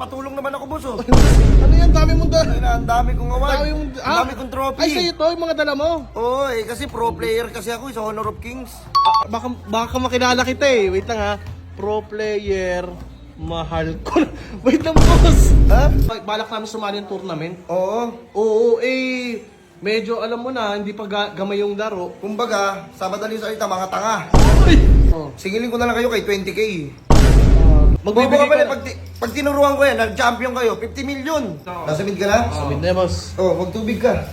patulong naman ako, boss, oh. Ano yan? Dami mong dala. Ang dami kong award. Ang dami kong trophy. Ay, sa'yo to, yung mga dala mo. Oo, kasi pro player kasi ako, sa Honor of Kings. Baka makilala kita eh. Wait lang ha. Pro player, mahal ko. Wait lang, boss. Ha? Balak namin sumali yung tournament. Oo. Oo, medyo alam mo na, hindi pa gamay yung laro. Kumbaga, sa madaling salita, mga tanga. Ay! Oh. Singilin ko na lang kayo kay 20K. Magbibigay Pala, ka pag tinuruan ko yan, nag-champion kayo, 50 million. Nasa mid ka na? sa mid na, boss. Oh, magtubig ka.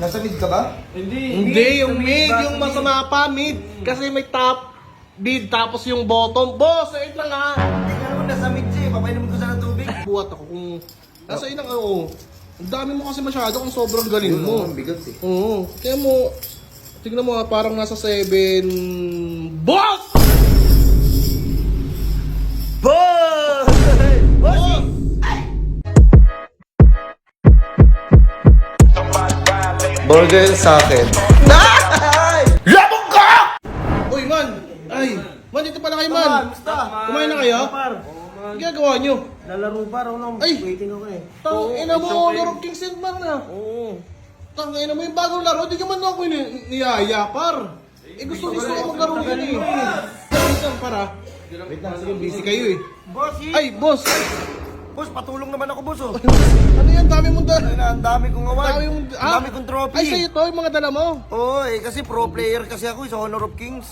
Nasa mid ka ba? Hindi, yung mid, yung masama pa, mid. Kasi may top, mid, tapos yung bottom. Boss, wait lang ha. Hindi ka naman nasa mid siya, papainom ko sana ng tubig. Buhat ako kung... Nasa ilang, oo. Ang dami mo kasi masyado kung sobrang galing mo. Ang bigat eh. Oo. Kaya mo, tignan mo parang nasa 7... Boss! Boss! Boss! Burger sa akin. Labog ka! Uy, man! Ay! Man, dito pala kayo, man! Kumain na kayo? Ang ginagawa nyo? Lalaro pa raw nung Ay! waiting ako eh. Tangina mo, Honor of Kings and man na! Oo. Tangina mo yung bagong laro, di ka man ako niyaya, par! Gusto ko maglaro yun eh! Wait lang, para. Wait lang, sige, busy kayo eh. Boss, Ay, boss! boss, patulong naman ako, boss, oh. Ano yan? Dami mong dala. Ang dami kong award. Ang dami kong trophy. Ay, sa'yo to, yung mga dala mo. Oo, kasi pro player kasi ako, sa Honor of Kings.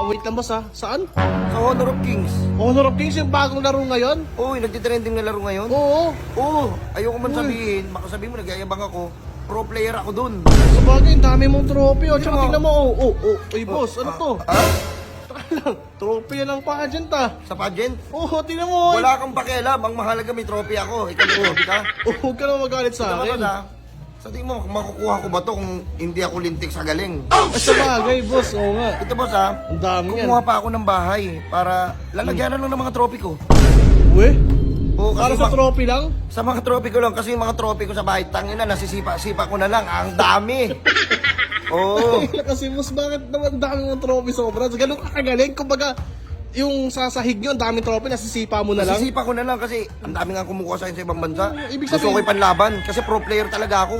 Wait lang boss ha. Saan? Sa Honor of Kings. Honor of Kings yung bagong laro ngayon? Oo, nagtitrending na laro ngayon. Oo. Oo, ayoko man sabihin, baka sabihin mo nagyayabang ako, pro player ako dun. Sa bagay, ang dami mong trophy. O, tsaka tingnan mo. Ay, boss, ano to? Trophy yan ang pageant ah. Sa pageant? Oo, tingnan mo. Wala kang pakialam, ang mahalaga may trophy ako. Ikaw may trophy ka. Huwag ka na magalit sa Ito akin. na, sa tingin mo, makukuha ko ba to kung hindi ako lintik sa galing? Ay, sa bagay, boss. Oo nga. Ito boss ha, Ang dami yan. kumuha pa ako ng bahay para lalagyanan lang ng mga trophy ko. Uwe? Oo, Para sa trophy lang? Sa mga trophy ko lang, kasi yung mga trophy ko sa bahay, tangina, nasisipa-sipa ko na lang, ang dami. Oo. Kasi boss, bakit naman dami mong trophy sobra? Ganun ka kagaling. Kumbaga, yung sasahig nyo, ang daming trophy, nasisipa mo na lang. Nasisipa ko na lang kasi ang dami nga kumukuha sa akin sa ibang bansa. Ibig Gusto sabihin- ko ipanlaban kasi pro player talaga ako.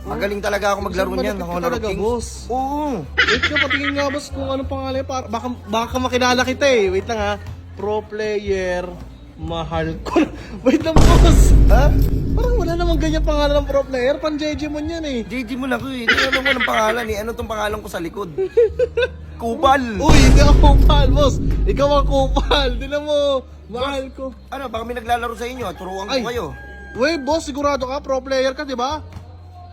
Magaling talaga ako maglaro Isang niyan, malapit ka Honor of talaga, Kings. boss. Oo. Wait ka, patingin nga boss kung anong pangalan. Baka makilala kita eh. Wait lang ha. Pro player, mahal ko. Wait lang boss. Ha? Parang wala namang ganyan pangalan ng pro player. Pan JJ mo yan eh. JJ mo lang ko eh. Hindi alam mo ng pangalan eh. Ano tong pangalan ko sa likod? Kupal. Uy, hindi ako kupal boss. Ikaw ang kupal. Tignan mo. Mahal ko. Ano, baka may naglalaro sa inyo. Turuan ko Ay. kayo. Wait boss, sigurado ka? Pro player ka, di ba?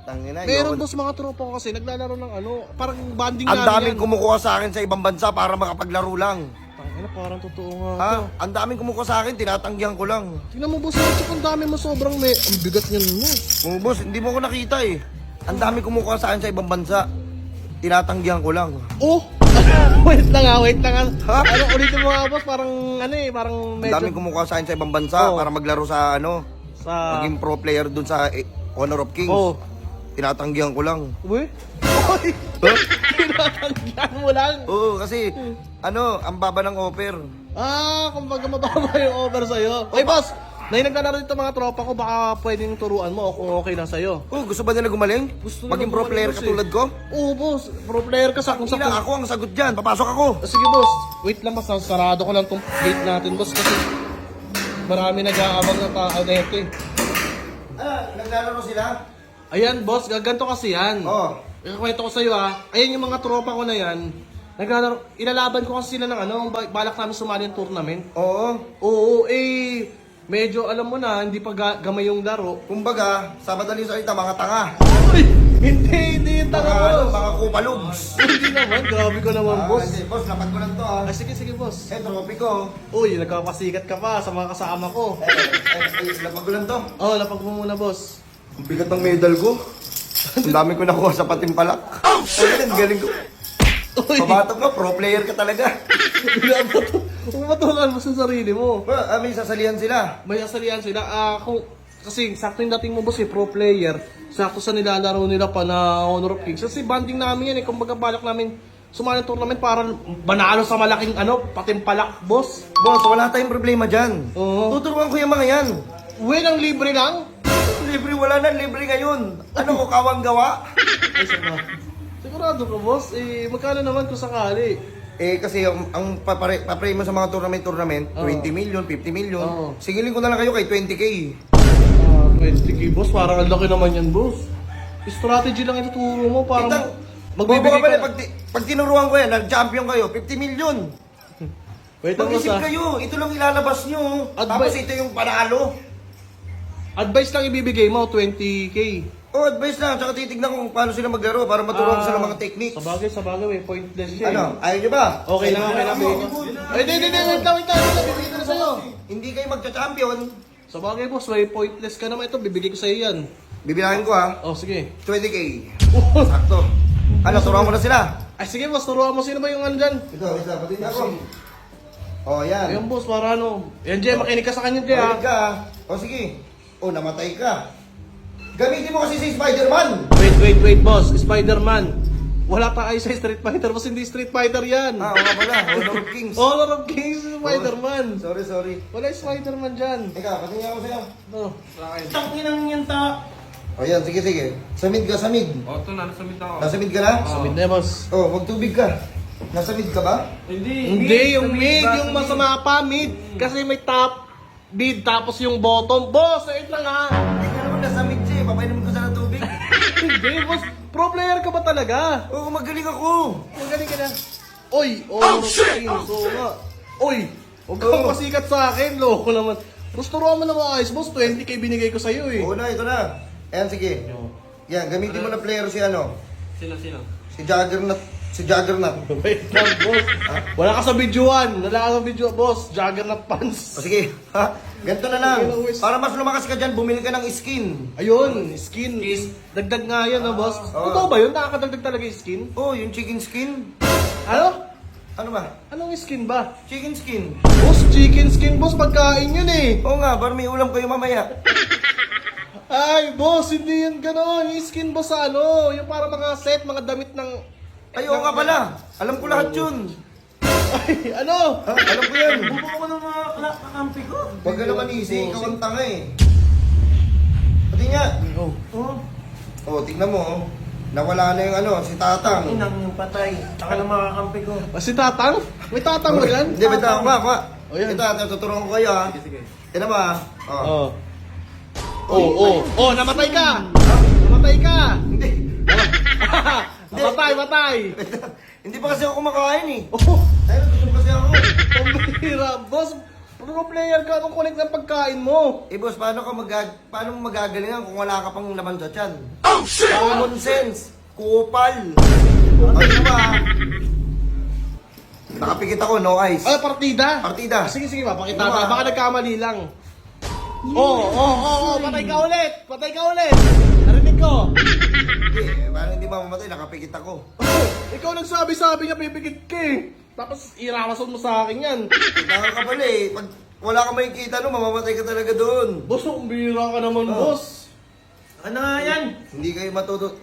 Tangina, Meron yun. boss mga tropa ko kasi naglalaro ng ano. Parang banding Ang namin daming yan. kumukuha sa akin sa ibang bansa para makapaglaro lang. Tangina, parang totoo nga Ha? to. Ang daming kumukuha sa akin, tinatanggihan ko lang. Tingnan mo boss, ang dami mo sobrang ang bigat niyan mo. Oh, boss, hindi mo ko nakita eh. Ang dami kumukuha sa akin sa ibang bansa. Tinatanggihan ko lang. Oh! wait lang ha. Ha? Ano, ulitin mo nga boss, parang ano eh, parang Ang medyo daming kumukuha sa akin sa ibang bansa Oh. para maglaro sa ano, sa... maging pro player dun sa Honor of Kings. Oh. Tinatanggihan ko lang. Uy? Uy! Tinatanggihan mo lang. Oo, kasi ano, ang baba ng offer. Kumbaga mababa yung over sa'yo. Uy boss! Naglalaro dito mga tropa ko, baka pwedeng turuan mo o kung okay lang sa'yo. Oh, gusto ba nila gumaling? Gusto nila Maging pro gumaling, player boss, katulad ko? Oo boss, pro player ka sa kung sa Ina, ako ang sagot dyan. Papasok ako. Sige boss, wait lang boss, sarado ko lang tong gate natin boss kasi marami nag-aabang ng tao dito eh. Naglalaro sila? Ayan boss, gaganto kasi yan. Oh. Ikakwento ko sa'yo ayan yung mga tropa ko na yan. Naglalaro, ilalaban ko kasi sila ng ano, balak namin sumali ng tournament. Oo. Oo, medyo alam mo na, hindi pa gamay yung laro. Kumbaga, sa madaling salita, mga tanga. Uy! Hindi yung tanga boss. Mga kupalogs. Hindi naman, grabe ko naman boss. Hindi, boss, lapad ko lang to ah. Sige boss. Trophy ko. Uy, nagkapasikat ka pa sa mga kasama ko. Lapad ko lang to. Oh, lapag mo muna boss. Ang bigat ng medal ko. Ang dami ko nakuha sa patimpalak. Ayun, ang galing ko. Uy! Pabatok ka, pro player ka talaga. Huwag matukan mo sa sarili mo. May sasalihan sila. May asalihan sila. Kasi sakto yung dating mo boss pro player. Sakto sa nilalaro nila pa na Honor of Kings. Kasi banding namin yan eh. Kumbaga balak namin sumali ng tournament para manalo sa malaking patimpalak boss. Boss, wala tayong problema dyan. Oo. Tuturuan ko yung mga yan. Win ang libre lang? Libre wala na, libre ngayon. Ano ko, kawang gawa? Ay, sama. Sigurado ka, boss? Eh, magkano naman kung sakali? Eh, kasi ang papray mo sa mga tournament, Oo. 20 million, 50 million. Oo. Singilin ko na lang kayo kay 20k. 20k, boss. Parang ang laki naman yan, boss. Strategy lang ituturo mo. Parang magbibigay Bobo ka ka. pala, pag tinuruan ko yan, nag-champion kayo, 50 million. Wait lang, boss, Mag-isip ah. kayo, ito lang ilalabas nyo. Tapos ito yung panalo. Advice lang ibibigay mo, 20k. Oh, advice lang, tsaka titignan ko kung paano sila maglaro para maturuan ko sila ng mga techniques. Sa bagay, may pointless siya. Ano, ayaw nyo ba? Okay lang, okay lang. Ay, hindi, wait lang. Bibigay ko na sa'yo. Hindi kayo magcha-champion. Sa bagay, boss, may pointless ka naman ito. Bibigay ko sa'yo yan. Bibilangin ko ha, Oh, sige. 20k. Sakto. Ano, turuan ko na sila. Ay, sige, boss, turuan mo. Sino ba yung andyan? Ito, pati na ako. Oh, yan. Ayun, boss, para ano. Yan, Jay, makinig ka sa kanya, Jay, Balik ha? ka. O sige. O, namatay ka. Gamitin mo kasi si Spider-Man. Wait, boss. Spider-Man. Wala tayo sa Street Fighter, boss. Hindi Street Fighter yan. Ah, o nga pala. Honor of Kings. Honor of Kings, Spider-Man. Sorry. Wala yung Spider-Man dyan. Teka, patingin ako sa'yo. No, sa akin. Tangin yan ta. O yan, sige. Samid ka, samid. O, ito na, nasamit ako. Nasamid ka na? Samid na, boss. Oh, magtubig ka. Nasamid ka ba? Hindi, yung mid, yung masama pa, mid. Kasi may top, mid, tapos yung bottom. Boss, wait lang, ha? Hindi ka naman nasamid siya eh. Papainom ko sana ng tubig. Hindi, boss. Pro player ka ba talaga? Oo, magaling ako. Magaling ka na. Oy, shit! So nga. Oy, huwag kang pasikat sa akin, loko naman. Gusto mo naman ng ayos, boss. 20k binigay ko sa'yo, eh. Oo na, ito na. Ayan, sige. Yan, gamitin mo na player si ano. Sino? Si Juggernaut. Si Juggernaut. Wait lang, boss. Wala ka sa videoan. Wala ka sa video, boss. Juggernaut pants. O sige, ha? Ganito na lang. Para mas lumakas ka dyan, bumili ka ng skin. Ayun, skin. Dagdag nga yan, ha, boss. Totoo ba yun? Nakakadagdag talaga yung skin? Oh, yung chicken skin. Ano? Ano ba? Anong skin ba? Chicken skin. Boss, chicken skin, boss. Pagkain yun, eh. Oo nga, para may ulam kayo mamaya. Ay, boss, hindi yan gano'n. Yung skin, boss, sa ano? Yung para mga set, mga damit ng... Ay, oo nga pala. Alam ko lahat yun. Ay, ano? Ha? Alam ko yan. Bubuo ko ng mga kakampi ko. Huwag ka naman easy, ikaw ang tanga eh. Pati nga. Oh. Oh, tignan mo. Oh. Nawala na yung ano, si Tatang. Inang yung patay. Taka ng mga kakampi ko. Si Tatang? May Tatang ba yan? Hindi, bita, kuha. O, yan. Ito, tuturuan ko kayo ha. Sige. Tignan mo ha. Oh. Oh, namatay ka! Namatay ka! Hindi. Matay! Hindi pa kasi ako kumakain eh. Oh, Ay, tutulog kasi ako. pambira. Boss, pro player ka. Anong connect ng pagkain mo? Eh boss, paano mo magagalingan kung wala ka pang laman sa tiyan? Oh shit! Common sense. Kupal. Ano ba? Nakapikit ako, no eyes. Ah, partida? Partida. Sige, papakita Ano ba? ka. Baka nagkamali lang. Patay ka ulit! Narinig ko. Hindi, parang hindi mamamatay, nakapikit ako. Ikaw nagsabi-sabi nga pipikit ka eh. Tapos irarason mo sa akin yan. Kailangan ka pala eh. Pag wala ka makikita, no, mamamatay ka talaga doon. Boss, kumbira ka naman, boss. Ano nga yan? Hindi kayo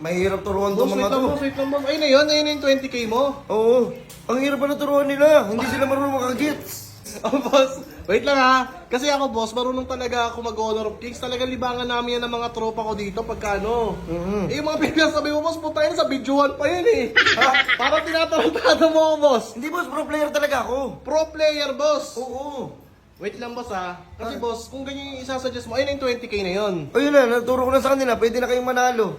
mahirap turuan Boss, itong mga to. wait lang, boss. Ayun na yung 20k mo. Oo. Ang hirap pala turuan nila. Hindi sila marunong makagits. Oh, boss. Wait lang ha. Kasi ako, boss, marunong talaga ako mag-honor of kings. Talagang libangan namin yan ng mga tropa ko dito pagka ano. Eh, yung mga pinasabi mo, boss, puta yun, sa videoan pa yun eh. Ha? Parang tinatarantado mo ako, boss. Hindi boss, pro player talaga ako. Pro player, boss. Oo. Wait lang, boss ha. Kasi, boss, kung ganyan yung isasuggest mo, ayun na yung 20k na yun. Ayun na, naturo ko na sa kanila. Pwede na kayong manalo.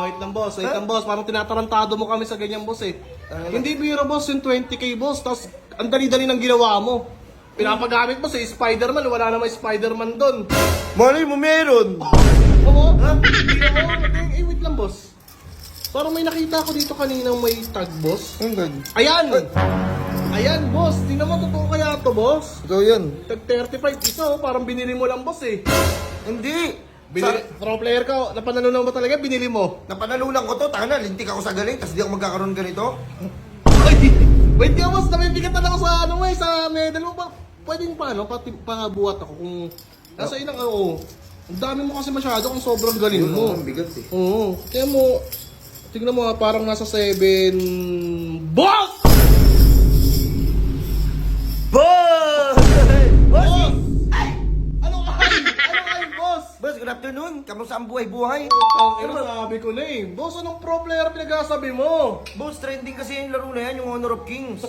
Wait lang, boss. Parang tinatarantado mo kami sa ganyan, boss eh. Hindi biro, boss, yung 20k, boss. Tapos, ang dali-dali ng ginawa mo. Pinapagamit mo si Spider-Man, wala namang Spider-Man doon. Malay mo meron. Oo, hindi ako. Wait lang, boss. Parang may nakita ko dito kaninang may tag, boss. Ayan! Ayan, boss. Tingnan mo, totoo kaya to, boss? Ito yan. Tag 35 isa, oh. Parang binili mo lang, boss eh. Hindi. Pro player ka, oh. Napanalunan mo talaga, binili mo. Napanalunan ko to. Tanga na, lintik ako sa galing. Tapos di ako magkakaroon ganito. Ay, wait ka, boss. Namibigatan ako sa ano, sa medal mo. Pwedeng paano, pangabuhat ako kung nasa ilang ano. Ang dami mo kasi masyado kung sobrang galing mo. Ang bigat eh. Oo. Kaya mo, tignan mo parang nasa 7... Boss! Boss! Boss! Ay! Anong ay? Anong ay, good afternoon. Kamusta ang buhay-buhay? Ang sabi ko na eh. Boss, anong pro player pinagsasabi mo? Boss, trending kasi yung laro na yan, yung Honor of Kings.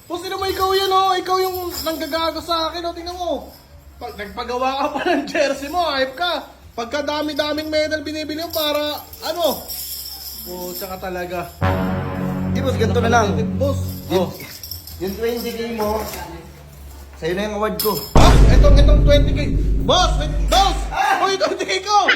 Boss, sino mo ikaw yan oh? Ikaw yung nanggagago sa akin oh. Tingnan mo. Pag nagpagawa ka pa ng jersey mo, hype ka. Pagka dami-daming medal binibili mo para ano? Pucha ka talaga. Di boss, ganito na lang. Boss. Oh. Yung 20k mo, sa'yo na yung award ko. Ha? Itong 20k. Boss! Wait, boss! Uy, 20k ko!